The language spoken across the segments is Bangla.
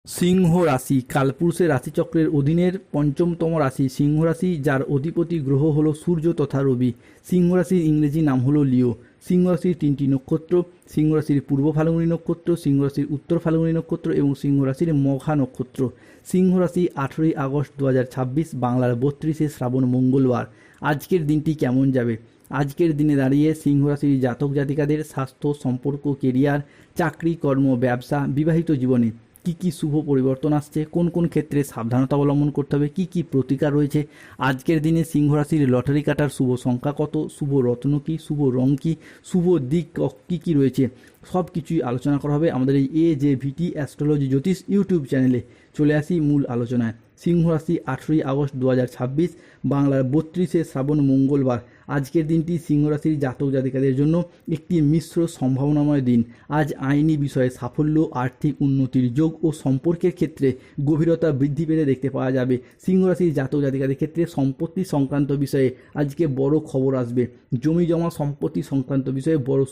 সিংহ রাশি কালপুরুষের রাশিচক্রের অধীনের পঞ্চমতম রাশি সিংহ রাশি, যার অধিপতি গ্রহ হলো সূর্য তথা রবি। সিংহ রাশির ইংরেজি নাম হলো লিও। সিংহ রাশির তিনটি নক্ষত্র: সিংহ রাশির পূর্ব ফাল্গুনী নক্ষত্র, সিংহ রাশির উত্তর ফাল্গুনী নক্ষত্র এবং সিংহ রাশির মঘা নক্ষত্র। সিংহ রাশি 18ই আগস্ট 2026, বাংলার 32শে শ্রাবণ, মঙ্গলবার। আজকের দিনটি কেমন যাবে? আজকের দিনে দাঁড়িয়ে সিংহ রাশির জাতক জাতিকাদের স্বাস্থ্য, সম্পর্ক, কেরিয়ার, চাকরি, কর্ম, ব্যবসা, বিবাহিত জীবনে কি কি শুভ পরিবর্তন আসছে, কোন কোন ক্ষেত্রে সাবধানতা অবলম্বন করতে হবে, কি কি প্রতিকার রয়েছে। আজকের দিনে সিংহ রাশির লটারি কাটার শুভ সংখ্যা কত, শুভ রত্ন কি, শুভ রং কি, শুভ দিক কি কি রয়েছে, সব কিছুই আলোচনা করা হবে আমাদের এই AJVT অ্যাস্ট্রোলজি জ্যোতিষ ইউটিউব চ্যানেলে। চলে আসি মূল আলোচনায়। সিংহ রাশি 18ই আগস্ট 2026, বাংলার 32শে শ্রাবণ, মঙ্গলবার। আজকের দিনটি সিংহ রাশির জাতক জাতিকাদের জন্য একটি মিশ্র সম্ভাবনাময় দিন। আজ আইনি বিষয়ে সাফল্য, আর্থিক উন্নতির যোগ ও সম্পর্কের ক্ষেত্রে গভীরতা বৃদ্ধি পেতে দেখতে পাওয়া যাবে। সিংহ রাশির জাতক জাতিকাদের ক্ষেত্রে সম্পত্তি সংক্রান্ত বিষয়ে আজকে বড় খবর আসবে। জমি জমা সম্পত্তি সংক্রান্ত বিষয়ে বড়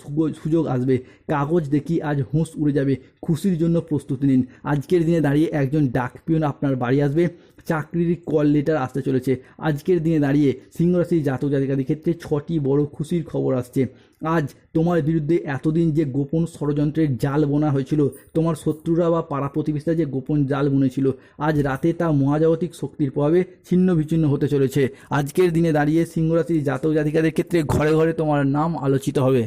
সুযোগ আসবে। কাগজ দেখি আজ হুঁশ উড়ে যাবে। খুশির জন্য প্রস্তুতি নিন। আজকের দিনে দাঁড়িয়ে একজন ডাক পিয়ন আপনার বাড়ি আসবে। চাকরির কল লেটার আসতে চলেছে। আজকের দিনে দাঁড়িয়ে সিংহ রাশির জাতক জাতিকাদের ক্ষেত্রে 6টি বড় খুশির খবর আসছে। আজ তোমার বিরুদ্ধে এতদিন যে গোপন ষড়যন্ত্রের জাল বোনা হয়েছিল, তোমার শত্রুরা বা পাড়া প্রতিবেশীরা যে গোপন জাল বুনেছিল, আজ রাতে তা মহাজাগতিক শক্তির প্রভাবে ছিন্ন বিচ্ছিন্ন হতে চলেছে। আজকের দিনে দাঁড়িয়ে সিংহ রাশির জাতক জাতিকাদের ক্ষেত্রে ঘরে ঘরে তোমার নাম আলোচিত হবে।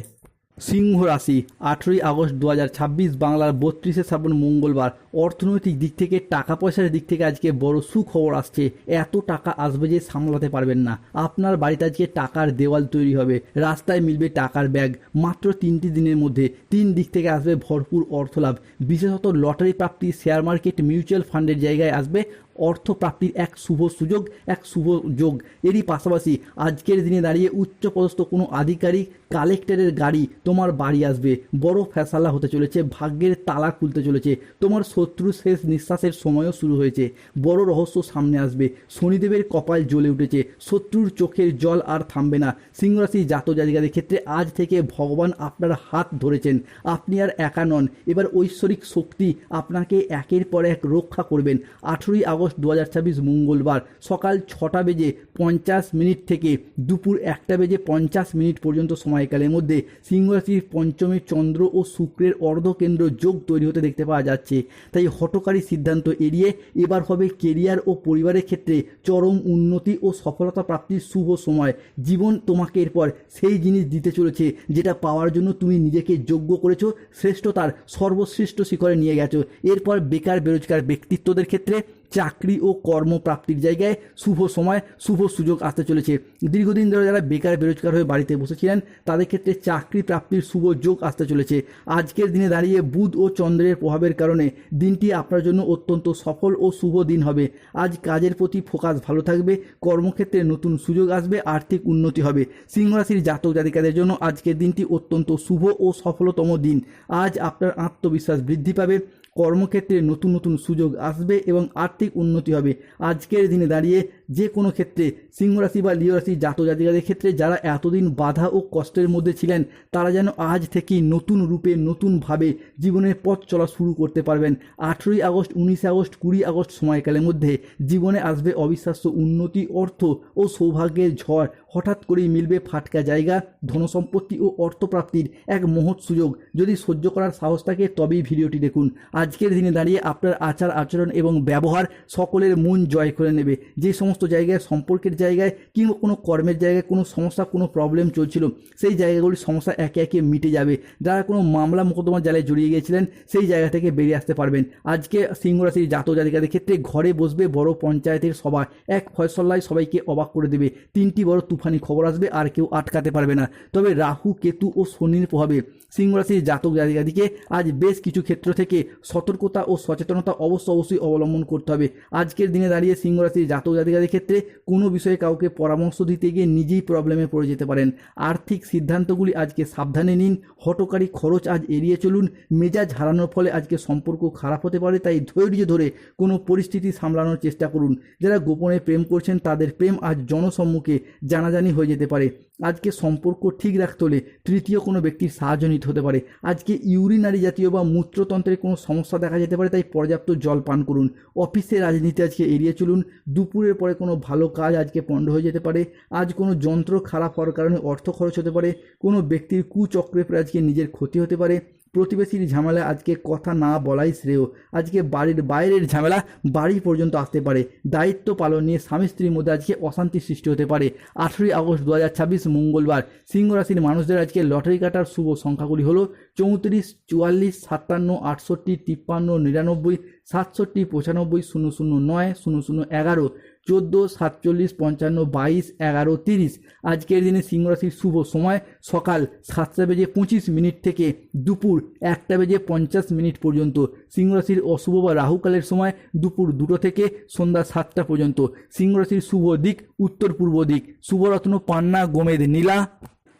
সিংহ রাশি 18ই আগস্ট 2026, বাংলার 32শে শ্রাবণ, মঙ্গলবার। অর্থনৈতিক দিক থেকে, টাকা পয়সার দিক থেকে আজকে বড় সুখবর আসছে। এত টাকা আসবে যে সামলাতে পারবেন না। আপনার বাড়িতে আজকে টাকার দেওয়াল তৈরি হবে। রাস্তায় মিলবে টাকার ব্যাগ। মাত্র 3টি দিনের মধ্যে 3 দিক থেকে আসবে ভরপুর অর্থলাভ। বিশেষত লটারি প্রাপ্তি, শেয়ার মার্কেট, মিউচুয়াল ফান্ডের জায়গায় আসবে অর্থ প্রাপ্তির এক শুভ সুযোগ, এক শুভ যোগ। এরই পাশাপাশি আজকের দিনে দাঁড়িয়ে উচ্চপদস্থ কোনো আধিকারিক, কালেক্টরের গাড়ি তোমার বাড়ি আসবে। বড় ফেসালা হতে চলেছে। ভাগ্যের তালা খুলতে চলেছে। তোমার শত্রুর শেষ নিঃশ্বাসের সময়ও শুরু হয়েছে। বড় রহস্য সামনে আসবে। শনিদেবের কপাল জ্বলে উঠেছে। শত্রুর চোখের জল আর থামবে না। সিংহ রাশির জাতক জাতিকাদের ক্ষেত্রে আজ থেকে ভগবান আপনার হাত ধরেছেন। আপনি আর একা নন। এবার ঐশ্বরিক শক্তি আপনাকে একের পর এক রক্ষা করবেন। 18ই আগস্ট 2026, মঙ্গলবার, সকাল 6:50 থেকে দুপুর 1:50 পর্যন্ত সময়কালের মধ্যে সিংহ রাশির পঞ্চমে চন্দ্র ও শুক্রের অর্ধকেন্দ্র যোগ তৈরি হতে দেখতে পাওয়া যাচ্ছে। তাই হঠকারী সিদ্ধান্ত এড়িয়ে এবার হবে কেরিয়ার ও পরিবারের ক্ষেত্রে চরম উন্নতি ও সফলতা প্রাপ্তির শুভ সময়। জীবন তোমাকে এরপর সেই জিনিস দিতে চলেছে যেটা পাওয়ার জন্য তুমি নিজেকে যোগ্য করেছো, শ্রেষ্ঠতার সর্বশ্রেষ্ঠ শিখরে নিয়ে গেছো। এরপর বেকার বেরোজগার ব্যক্তিত্বদের ক্ষেত্রে চাকরি ও কর্মপ্রাপ্তির জায়গায় শুভ সময়, শুভ সুযোগ আসতে চলেছে। দীর্ঘদিন ধরে যারা বেকার বেরোজগার হয়ে বাড়িতে বসেছিলেন, তাদের ক্ষেত্রে চাকরি প্রাপ্তির শুভ যোগ আসতে চলেছে। আজকের দিনে দাঁড়িয়ে বুধ ও চন্দ্রের প্রভাবের কারণে দিনটি আপনার জন্য অত্যন্ত সফল ও শুভ দিন হবে। আজ কাজের প্রতি ফোকাস ভালো থাকবে। কর্মক্ষেত্রে নতুন সুযোগ আসবে। আর্থিক উন্নতি হবে। সিংহ রাশির জাতক জাতিকাদের জন্য আজকের দিনটি অত্যন্ত শুভ ও সফলতম দিন। আজ আপনার আত্মবিশ্বাস বৃদ্ধি পাবে। কর্মক্ষেত্রে নতুন নতুন সুযোগ আসবে এবং আর্থিক উন্নতি হবে। আজকের দিনে দাঁড়িয়ে যে কোনো ক্ষেত্রে সিংহ রাশি বা লিও রাশি জাতক জাতিকাদের ক্ষেত্রে যারা এতদিন বাধা ও কষ্টের মধ্যে ছিলেন, তারা যেন আজ থেকেই নতুন রূপে, নতুনভাবে জীবনের পথ চলা শুরু করতে পারবেন। 18ই আগস্ট, 19 আগস্ট, 20 আগস্ট সময়কালের মধ্যে জীবনে আসবে অবিশ্বাস্য উন্নতি, অর্থ ও সৌভাগ্যের ঝড়। হঠাৎ করেই মিলবে ফাটকা জায়গা, ধনসম্পত্তি ও অর্থপ্রাপ্তির এক মহৎ সুযোগ। যদি সহ্য করার সাহস থাকে তবেই ভিডিওটি দেখুন। আজকের দিনে দাঁড়িয়ে আপনার আচার আচরণ এবং ব্যবহার সকলের মন জয় করে নেবে। যে সমস্ত জায়গায়, সম্পর্কের জায়গায় কিংবা কোনো কর্মের জায়গায় কোনো সমস্যা, কোনো প্রবলেম চলছিল, সেই জায়গাগুলির সমস্যা একে একে মিটে যাবে। যারা কোনো মামলা মোকদ্দমার জালে জড়িয়ে গিয়েছিলেন, সেই জায়গা থেকে বেরিয়ে আসতে পারবেন। আজকে সিংহ রাশির জাতক জাতিকাদের ক্ষেত্রে ঘরে বসবে বড় পঞ্চায়েতের সভা। এক ফয়সলায় সবাইকে অবাক করে দেবে। 3টি বড় তুফানি খবর আসবে, আর কেউ আটকাতে পারবে না। তবে রাহু, কেতু ও শনির প্রভাবে সিংহ রাশির জাতক জাতিকাদিকে আজ বেশ কিছু ক্ষেত্র থেকে সতর্কতা ও সচেতনতা অবশ্যই অবলম্বন করতে হবে। আজকের দিনে দাঁড়িয়ে সিংহ রাশির জাতক জাতিকাদের ক্ষেত্রে কোনো বিষয়ে কাউকে পরামর্শ দিতে গিয়ে নিজেই প্রবলেমে পড়ে যেতে পারেন। আর্থিক সিদ্ধান্তগুলি আজকে সাবধানে নিন। হঠকারী খরচ আজ এড়িয়ে চলুন। মেজাজ হারানোর ফলে আজকে সম্পর্ক খারাপ হতে পারে, তাই ধৈর্য ধরে কোনো পরিস্থিতি সামলানোর চেষ্টা করুন। যারা গোপনে প্রেম করছেন, তাদের প্রেম আজ জনসম্মুখে জানাজানি হয়ে যেতে পারে। আজকে সম্পর্ক ঠিক রাখতে হলে তৃতীয় কোনো ব্যক্তির সাহায্য নিতে হতে পারে। আজকে ইউরিনারি জাতীয় বা মূত্রতন্ত্রের কোনো সমস্যা সমস্যা দেখা যেতে পারে, তাই পর্যাপ্ত জল পান করুন। অফিসে রাজনীতি আজকে এড়িয়ে চলুন। দুপুরের পরে কোনো ভালো কাজ আজকে পণ্ড হয়ে যেতে পারে। আজ কোনো যন্ত্র খারাপ হওয়ার কারণে অর্থ খরচ হতে পারে। কোনো ব্যক্তির কুচক্রে পরে আজকে নিজের ক্ষতি হতে পারে। প্রতিবেশীর ঝামেলা আজকে কথা না বলাই শ্রেয়। আজকে বাড়ির বাইরের ঝামেলা বাড়ি পর্যন্ত আসতে পারে। দায়িত্ব পালন নিয়ে স্বামী স্ত্রীর মধ্যে আজকে অশান্তি সৃষ্টি হতে পারে। 18ই আগস্ট 2026 মঙ্গলবার সিংহ রাশির মানুষদের আজকে লটারি কাটার শুভ সংখ্যাগুলি হলো 34, 44, 57, 68, 53, 99, 67, 95, 009, 00, 11, 14, 47, 55, 22, 11, 30। আজকের দিনে সিংহ রাশির শুভ সময় সকাল 7:25 থেকে দুপুর 1:50 পর্যন্ত। সিংহ রাশির অশুভ বা রাহুকালের সময় দুপুর 2 থেকে সন্ধ্যা 7টা পর্যন্ত। সিংহ রাশির শুভ দিক উত্তর পূর্ব দিক। শুভ রত্ন পান্না গোমেদ নীলা।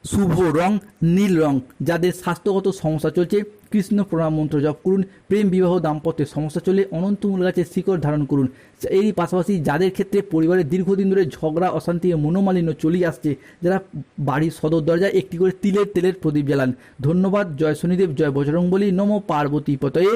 শুভ রং নীল রং। যাদের স্বাস্থ্যগত সমস্যা চলছে কৃষ্ণ প্রণাম মন্ত্র জপ করুন। প্রেম বিবাহ দাম্পত্যের সমস্যা চলে অনন্তমূল গাছের শিকড় ধারণ করুন। এরই পাশাপাশি যাদের ক্ষেত্রে পরিবারের দীর্ঘদিন ধরে ঝগড়া অশান্তি মনোমালিন্য চলেই আসছে, যারা বাড়ির সদর দরজায় একটি করে তেলের প্রদীপ জ্বালান। ধন্যবাদ। জয় শনিদেব, জয় বজরংবলী, নমো পার্বতী পতয়ে।